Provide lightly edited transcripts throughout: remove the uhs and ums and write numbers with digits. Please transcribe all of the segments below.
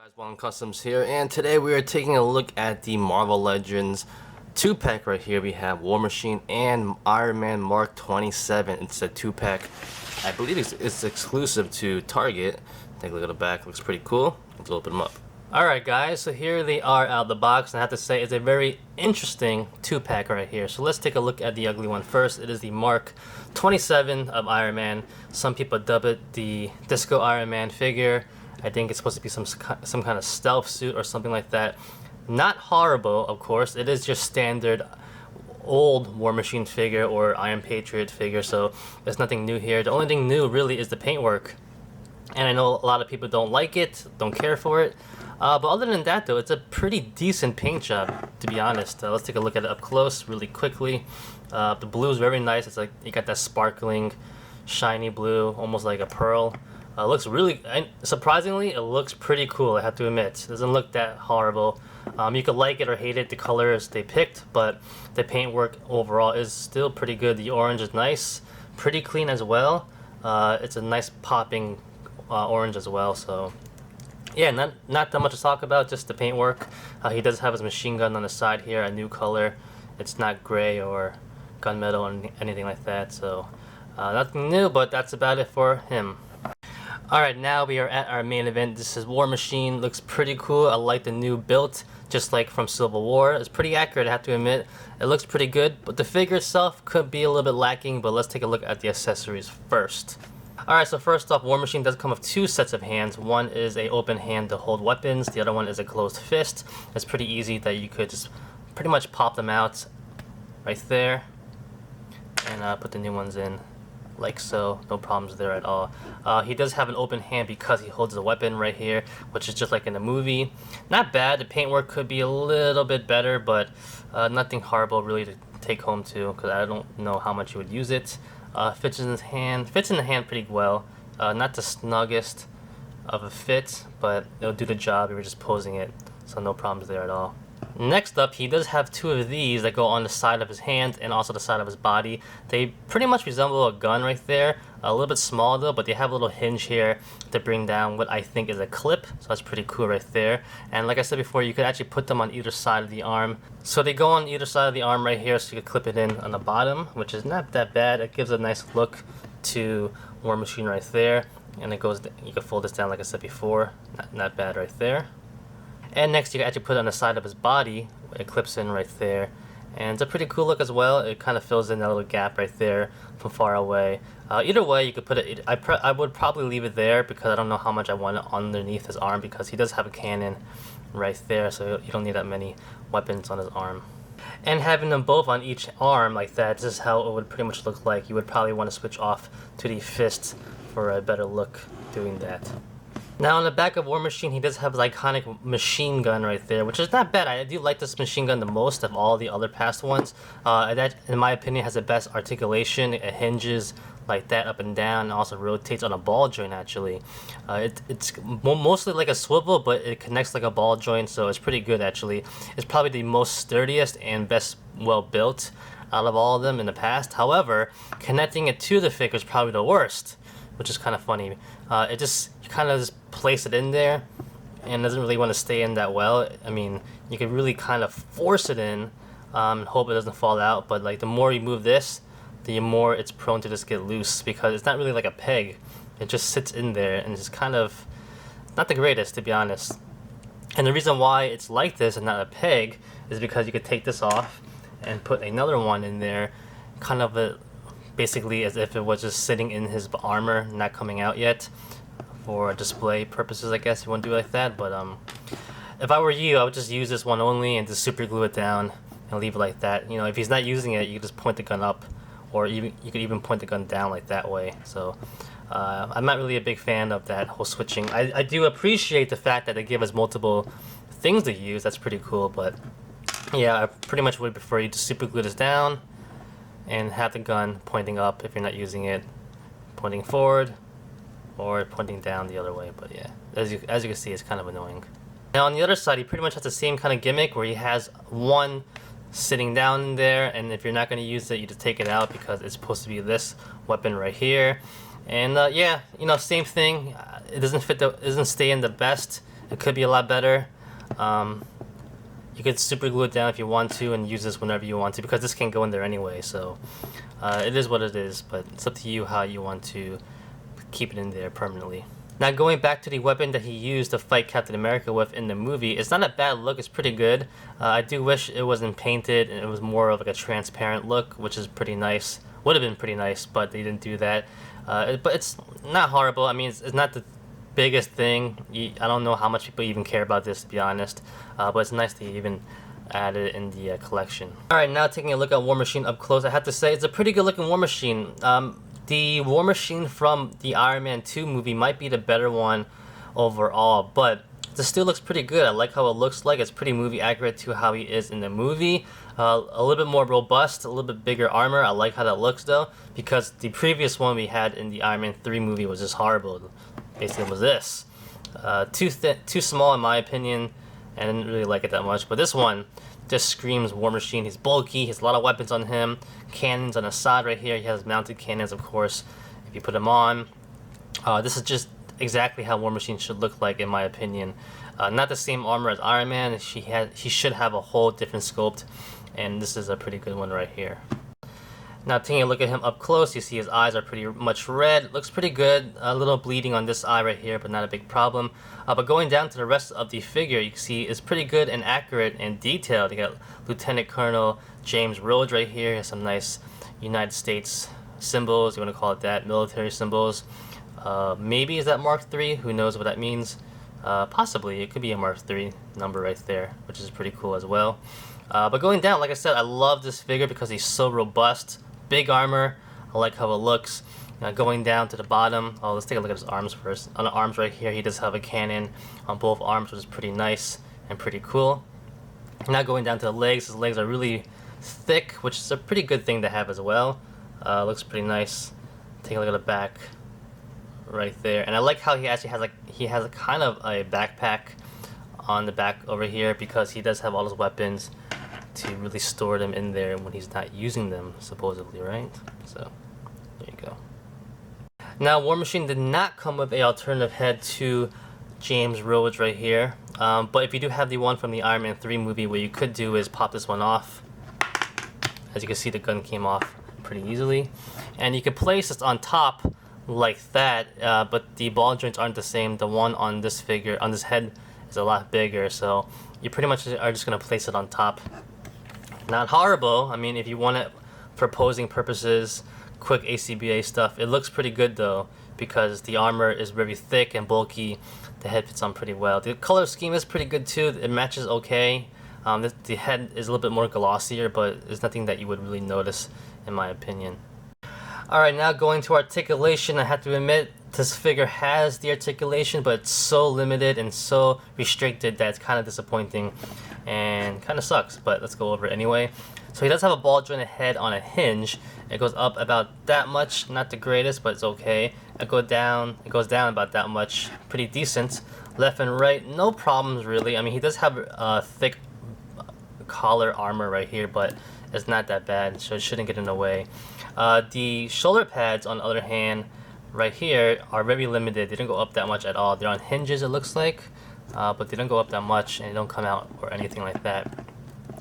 Guys, One Customs here, and today we are taking a look at the Marvel Legends 2-pack right here. We have War Machine and Iron Man Mark 27. It's a 2-pack. I believe it's exclusive to Target. Take a look at the back. Looks pretty cool. Let's open them up. Alright guys, so here they are out of the box, and I have to say it's a very interesting 2-pack right here. So let's take a look at the ugly one first. It is the Mark 27 of Iron Man. Some people dub it the Disco Iron Man figure. I think it's supposed to be some kind of stealth suit or something like that. Not horrible, of course. It is just standard old War Machine figure or Iron Patriot figure, so there's nothing new here. The only thing new really is the paintwork. And I know a lot of people don't like it, don't care for it. But other than that though, it's a pretty decent paint job, to be honest. Let's take a look at it up close really quickly. The blue is very nice. It's like you got that sparkling, shiny blue, almost like a pearl. Looks really, surprisingly, it looks pretty cool, I have to admit. It doesn't look that horrible. You could like it or hate it, the colors they picked, but the paintwork overall is still pretty good. The orange is nice, pretty clean as well. It's a nice popping orange as well, so yeah, not that much to talk about, just the paintwork. He does have his machine gun on the side here, a new color. It's not gray or gunmetal or anything like that, so nothing new, but that's about it for him. Alright, now we are at our main event. This is War Machine. Looks pretty cool. I like the new build, just like from Civil War. It's pretty accurate, I have to admit. It looks pretty good, but the figure itself could be a little bit lacking, but let's take a look at the accessories first. Alright, so first off, War Machine does come with two sets of hands. One is a open hand to hold weapons. The other one is a closed fist. It's pretty easy that you could just pretty much pop them out right there and put the new ones in. Like so, no problems there at all. He does have an open hand because he holds the weapon right here, which is just like in the movie. Not bad. The paintwork could be a little bit better, but nothing horrible really to take home to, because I don't know how much you would use it. Fits in the hand pretty well. Not the snuggest of a fit, but it'll do the job if you're just posing it, so no problems there at all. Next up, he does have two of these that go on the side of his hand and also the side of his body. They pretty much resemble a gun right there. A little bit small though, but they have a little hinge here to bring down what I think is a clip. So that's pretty cool right there. And like I said before, you could actually put them on either side of the arm. So they go on either side of the arm right here, so you could clip it in on the bottom, which is not that bad. It gives a nice look to War Machine right there. And it goes, you can fold this down like I said before. Not bad right there. And next you can actually put it on the side of his body. It clips in right there. And it's a pretty cool look as well. It kind of fills in that little gap right there from far away. Either way, you could put it, I would probably leave it there because I don't know how much I want it underneath his arm, because he does have a cannon right there, so you don't need that many weapons on his arm. And having them both on each arm like that, this is how it would pretty much look like. You would probably want to switch off to the fist for a better look doing that. Now on the back of War Machine, he does have his iconic machine gun right there, which is not bad. I do like this machine gun the most of all the other past ones. That, in my opinion, has the best articulation. It hinges like that up and down, and also rotates on a ball joint actually. It's mostly like a swivel, but it connects like a ball joint, so it's pretty good actually. It's probably the most sturdiest and best well built out of all of them in the past. However, connecting it to the figure is probably the worst, which is kind of funny. It just, you kind of just place it in there and doesn't really want to stay in that well. I mean, you could really kind of force it in and hope it doesn't fall out, but like the more you move this, the more it's prone to just get loose, because it's not really like a peg. It just sits in there and it's kind of not the greatest, to be honest. And the reason why it's like this and not a peg is because you could take this off and put another one in there, kind of basically as if it was just sitting in his armor, not coming out yet, for display purposes, I guess you want to do it like that. But if I were you, I would just use this one only and just super glue it down and leave it like that. You know, if he's not using it, you could just point the gun up, or even you could even point the gun down like that way. So I'm not really a big fan of that whole switching. I do appreciate the fact that they give us multiple things to use. That's pretty cool, but yeah, I pretty much would prefer you to super glue this down and have the gun pointing up if you're not using it, pointing forward, or pointing down the other way. But yeah, as you can see, it's kind of annoying. Now on the other side, he pretty much has the same kind of gimmick where he has one sitting down in there, and if you're not going to use it, you just take it out because it's supposed to be this weapon right here. And yeah, you know, same thing. It doesn't stay in the best It could be a lot better. You could super glue it down if you want to and use this whenever you want to, because this can't go in there anyway, so it is what it is, but it's up to you how you want to keep it in there permanently. Now going back to the weapon that he used to fight Captain America with in the movie, it's not a bad look, it's pretty good. I do wish it wasn't painted and it was more of like a transparent look, which is pretty nice. Would have been pretty nice, but they didn't do that. But it's not horrible. I mean, it's not the biggest thing. I don't know how much people even care about this, to be honest, but it's nice to even add it in the collection. Alright, now taking a look at War Machine up close, I have to say it's a pretty good looking War Machine. The War Machine from the Iron Man 2 movie might be the better one overall, but this still looks pretty good. I like how it looks like. It's pretty movie accurate to how he is in the movie. A little bit more robust, a little bit bigger armor. I like how that looks though, because the previous one we had in the Iron Man 3 movie was just horrible. Basically it was this. Too small in my opinion, and I didn't really like it that much. But this one just screams War Machine. He's bulky, he has a lot of weapons on him, cannons on the side right here. He has mounted cannons, of course, if you put them on. This is just exactly how War Machine should look like, in my opinion. Not the same armor as Iron Man. He should have a whole different sculpt, and this is a pretty good one right here. Now taking a look at him up close, you see his eyes are pretty much red. Looks pretty good. A little bleeding on this eye right here, but not a big problem. But going down to the rest of the figure, you can see it's pretty good and accurate and detailed. You got Lieutenant Colonel James Rhodes right here. He has some nice United States symbols, you want to call it that, military symbols. Maybe is that Mark III? Who knows what that means? Possibly. It could be a Mark III number right there, which is pretty cool as well. But going down, like I said, I love this figure because he's so robust. Big armor. I like how it looks. Going down to the bottom, let's take a look at his arms first. On the arms right here, he does have a cannon on both arms, which is pretty nice and pretty cool. Now going down to the legs, his legs are really thick, which is a pretty good thing to have as well. Looks pretty nice. Take a look at the back right there, and I like how he actually has a kind of a backpack on the back over here, because he does have all his weapons to really store them in there when he's not using them, supposedly, right? So there you go. Now War Machine did not come with a alternative head to James Rhodes right here, but if you do have the one from the Iron Man 3 movie, what you could do is pop this one off. As you can see, the gun came off pretty easily, and you could place this on top like that, but the ball joints aren't the same. The one on this figure, on this head, is a lot bigger, so you pretty much are just going to place it on top. Not horrible. I mean, if you want it for posing purposes, quick ACBA stuff, it looks pretty good though, because the armor is very thick and bulky. The head fits on pretty well. The color scheme is pretty good too. It matches okay. The head is a little bit more glossier, but it's nothing that you would really notice, in my opinion. Alright, now going to articulation, I have to admit, this figure has the articulation, but it's so limited and so restricted that it's kind of disappointing and kind of sucks, but let's go over it anyway. So he does have a ball jointed head on a hinge. It goes up about that much, not the greatest, but it's okay. It goes down about that much, pretty decent. Left and right, no problems really. I mean, he does have a thick collar armor right here, but it's not that bad, so it shouldn't get in the way. The shoulder pads, on the other hand, right here are very limited. They don't go up that much at all. They're on hinges, it looks like, but they don't go up that much, and they don't come out or anything like that.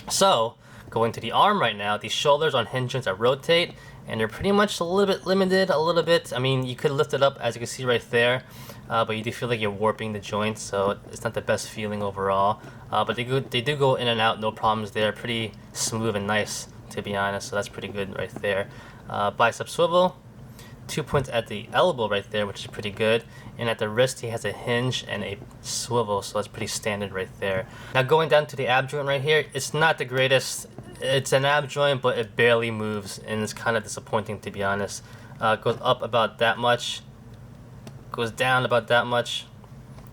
So going to the arm right now, the shoulders on hinges that rotate, and they're pretty much a little bit limited, a little bit. I mean, you could lift it up, as you can see right there, but you do feel like you're warping the joints, so it's not the best feeling overall. But they do go in and out, no problems there. Pretty smooth and nice, to be honest, so that's pretty good right there. Bicep swivel, 2 points at the elbow right there, which is pretty good, and at the wrist he has a hinge and a swivel, so that's pretty standard right there. Now going down to the ab joint right here, it's not the greatest. It's an ab joint, but it barely moves, and it's kind of disappointing, to be honest. It goes up about that much, goes down about that much.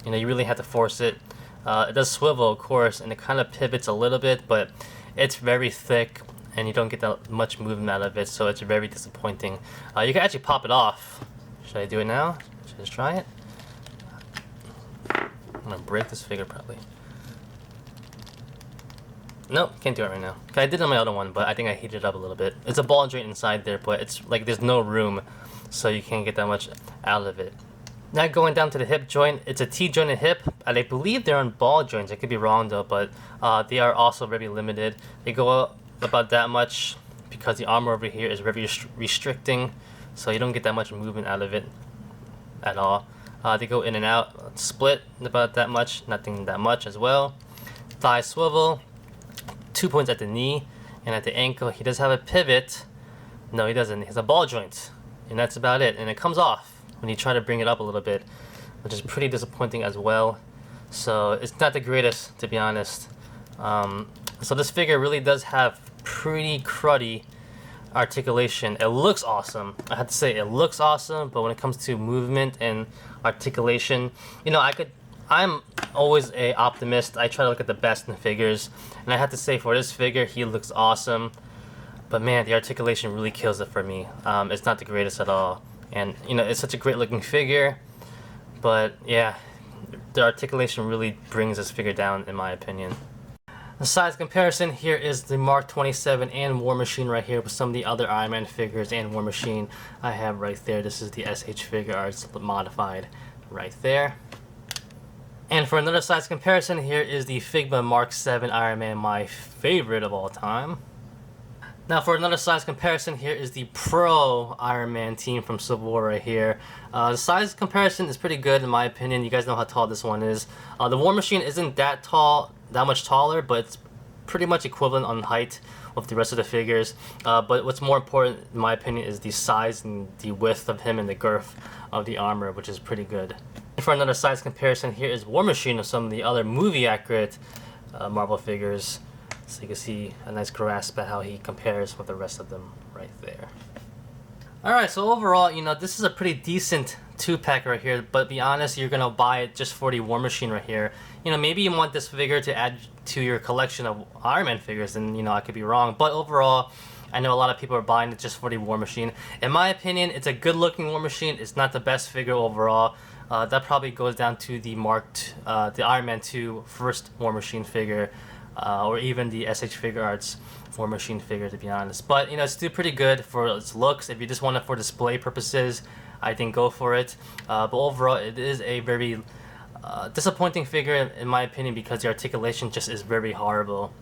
You know, you really have to force it. It does swivel, of course, and it kind of pivots a little bit, but it's very thick, and you don't get that much movement out of it, so it's very disappointing. You can actually pop it off. Should I do it now? Should I just try it? I'm gonna break this figure probably. Nope, can't do it right now. I did it on my other one, but I think I heated it up a little bit. It's a ball joint inside there, but it's like there's no room, so you can't get that much out of it. Now going down to the hip joint, it's a T-jointed hip, and I believe they're on ball joints. I could be wrong though, but they are also very limited. They go up about that much because the armor over here is very restricting, so you don't get that much movement out of it at all. They go in and out, split about that much, nothing that much as well. Thigh swivel, 2 points at the knee, and at the ankle he does have a pivot. No, he doesn't. He has a ball joint, and that's about it. And it comes off when you try to bring it up a little bit, which is pretty disappointing as well. So it's not the greatest, to be honest. So this figure really does have pretty cruddy articulation. It looks awesome. I have to say it looks awesome, but when it comes to movement and articulation, you know, I'm always a optimist. I try to look at the best in figures, and I have to say for this figure, he looks awesome. But man, the articulation really kills it for me. It's not the greatest at all. And you know, it's such a great looking figure, but yeah, the articulation really brings this figure down in my opinion. The size comparison here is the Mark 27 and War Machine right here with some of the other Iron Man figures and War Machine I have right there. This is the SH Figure Arts modified right there. And for another size comparison, here is the Figma Mark 7 Iron Man, my favorite of all time. Now for another size comparison, here is the Pro Iron Man team from Civil War right here. The size comparison is pretty good in my opinion. You guys know how tall this one is. The War Machine isn't that tall, that much taller, but it's pretty much equivalent on height with the rest of the figures. But what's more important in my opinion is the size and the width of him and the girth of the armor, which is pretty good. And for another size comparison, here is War Machine of some of the other movie accurate Marvel figures. So you can see a nice grasp at how he compares with the rest of them right there. Alright, so overall, you know, this is a pretty decent 2-pack right here, but be honest, you're gonna buy it just for the War Machine right here. You know, maybe you want this figure to add to your collection of Iron Man figures, and you know, I could be wrong, but overall, I know a lot of people are buying it just for the War Machine. In my opinion, it's a good looking War Machine. It's not the best figure overall. That probably goes down to the the Iron Man 2 first War Machine figure. Or even the SH Figure Arts War Machine figure, to be honest. But you know, it's still pretty good for its looks. If you just want it for display purposes, I think go for it. But overall, it is a very disappointing figure in my opinion because the articulation just is very horrible.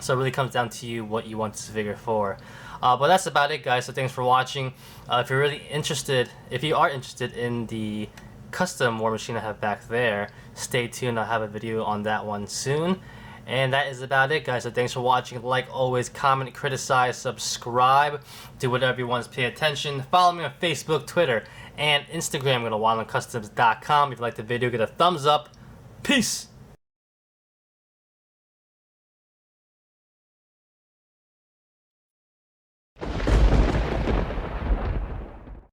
So it really comes down to you what you want this figure for. But that's about it, guys. So thanks for watching. If you're really interested, if you are interested in the custom War Machine I have back there, stay tuned. I'll have a video on that one soon. And that is about it, guys. So thanks for watching. Like always, comment, criticize, subscribe, do whatever you want to pay attention. Follow me on Facebook, Twitter, and Instagram. Go to wildlandcustoms.com. If you like the video, get a thumbs up. Peace!